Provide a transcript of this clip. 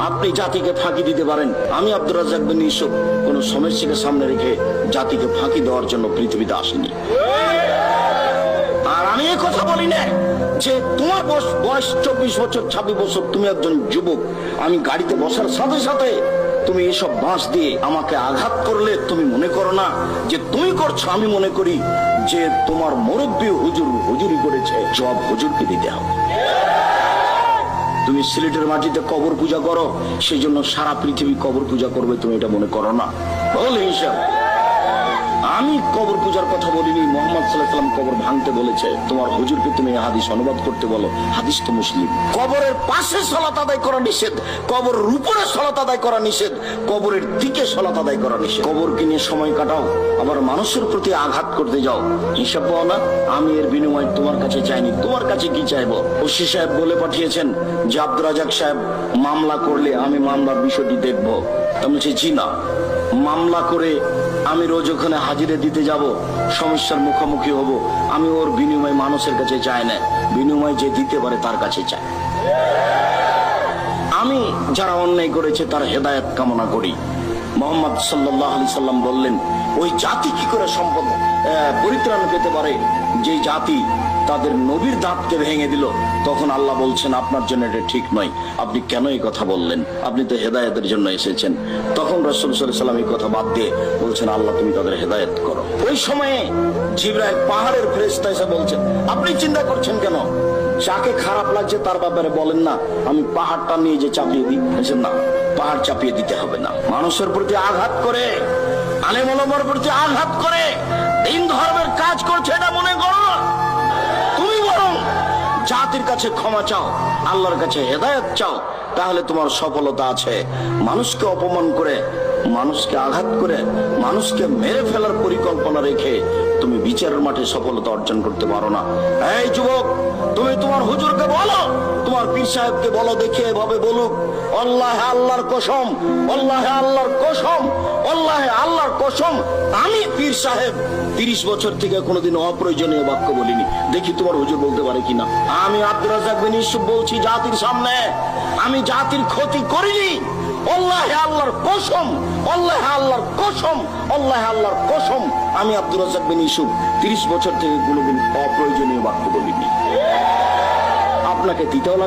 আপনি জাতিকে ফাঁকি দিতে পারেন। আমি আব্দুর রাজ্জাক বিন ইউসুফ কোন সমস্যাকে সামনে রেখে জাতিকে ফাঁকি দেওয়ার জন্য পৃথিবীতে আসিনি। আর আমি এই কথা বলি না যে তোমার বয়স 24 বছর 26 বছর, তুমি একজন যুবক, আমি গাড়িতে বসার সাথে সাথে তুমি এসব বাঁশ দিয়ে আমাকে আঘাত করলে তুমি মনে করো না যে তুমি করছো। আমি মনে করি যে তোমার মুরব্বী হুজুর হুজুরি করেছে, জবাব হুজুরকে দিতে হবে। তুমি সিলেটের মাটিতে কবর পূজা করো, সেই জন্য সারা পৃথিবী কবর পূজা করবে, তুমি এটা মনে করো না। বল হিসাব। আমি কবর পূজার কথা বলিনি। মুহাম্মদ সাল্লাল্লাহু আলাইহি ওয়াসাল্লাম কবর ভাঙতে বলেছে, তোমার হুজুরকে তুমি হাদিস অনুবাদ করতে বলো। হাদিস তো মুসলিম। কবরের পাশে সালাত আদায় করা নিষেধ, কবরের উপরে সালাত আদায় করা নিষেধ, কবরের দিকে সালাত আদায় করা নিষেধ। কবরকে নিয়ে সময় কাটাও, আবার মানুষের প্রতি আঘাত করতে যাও, হিসাব পাও না। আমি এর বিনিময়ে তোমার কাছে চাইনি, তোমার কাছে কি চাইবো? ওসি সাহেব বলে পাঠিয়েছেন যে আব্দুর রাজ্জাক সাহেব মামলা করলে আমি মামলার বিষয়টি দেখবো। আমি বলছি জি না, মামলা করে আমি রোজ ওখানে হাজিরে দিতে যাব, সমস্যার মুখোমুখি হব। আমি ওর বিনিময় মানুষের কাছে চাই না, বিনিময় যে দিতে পারে তার কাছে চাই। আমি যারা অন্যায় করেছে তার হেদায়েত কামনা করি। মুহাম্মদ সাল্লাল্লাহু আলাইহি সাল্লাম বললেন, ওই জাতি কি করে সম্পদ পরিত্রাণ পেতে পারে যে জাতি তাদের নবীর দাঁতকে ভেঙে দিল। তখন আল্লাহ বলছেন, আপনার জন্য এটা ঠিক নয়, আপনি কেন এই কথা বললেন? আপনি তো হেদায়েতের জন্য এসেছেন। তখন রাসূল সাল্লাল্লাহু আলাইহি সাল্লাম এই কথা বাদ দিয়ে বলছেন, আল্লাহ তুমি তাদের হেদায়েত করো। ওই সময়ে জিবরাইল পাহাড়ের ফেরেশতা এসে বলছেন, আপনি চিন্তা করছেন কেন? যাকে খারাপ লাগছে তার ব্যাপারে বলেন না, আমি পাহাড়টা নিয়ে যে চাপিয়ে দিই। বলছেন না, পাহাড় চাপিয়ে দিতে হবে না। মানুষের প্রতি আঘাত করে, আলেম ওলামার প্রতি আঘাত করে দিন ধর্মের কাজ করছে এটা মনে করো। তুমি বরং জাতির কাছে ক্ষমা চাও, আল্লাহর কাছে হেদায়েত চাও, তাহলে তোমার সফলতা আছে। মানুষকে অপমান করে, মানুষকে আঘাত করে, মানুষকে মেরে ফেলার পরিকল্পনা রেখে তুমি বিচারের মাঠে সফলতা অর্জন করতে পারো না। এই যুবক, তুমি তোমার হুজুরকে বলো, তোমার পীর সাহেবকে বলো, দেখে এভাবে বলুক, আল্লাহে আল্লাহর কসম, আল্লাহে আল্লাহর কসম, আল্লাহে আল্লাহর কসম, আমি পীর সাহেব 30 বছর থেকে কোনোদিন অপ্রয়োজনীয় বাক্য বলিনি। দেখি তোমার হুজুর বলতে পারে কিনা। আমি আব্দুর রাজ্জাক বিন ইউসুফ বলছি জাতির সামনে, আমি জাতির ক্ষতি করিনি। আল্লাহে আল্লাহর কসম, আল্লাহে আল্লাহর কসম, আল্লাহে আল্লাহর কসম, আমি আব্দুর রাজ্জাক বিন ইউসুফ 30 বছর থেকে কোনোদিন অপ্রয়োজনীয় বাক্য বলিনি। আপনাকে দিতেও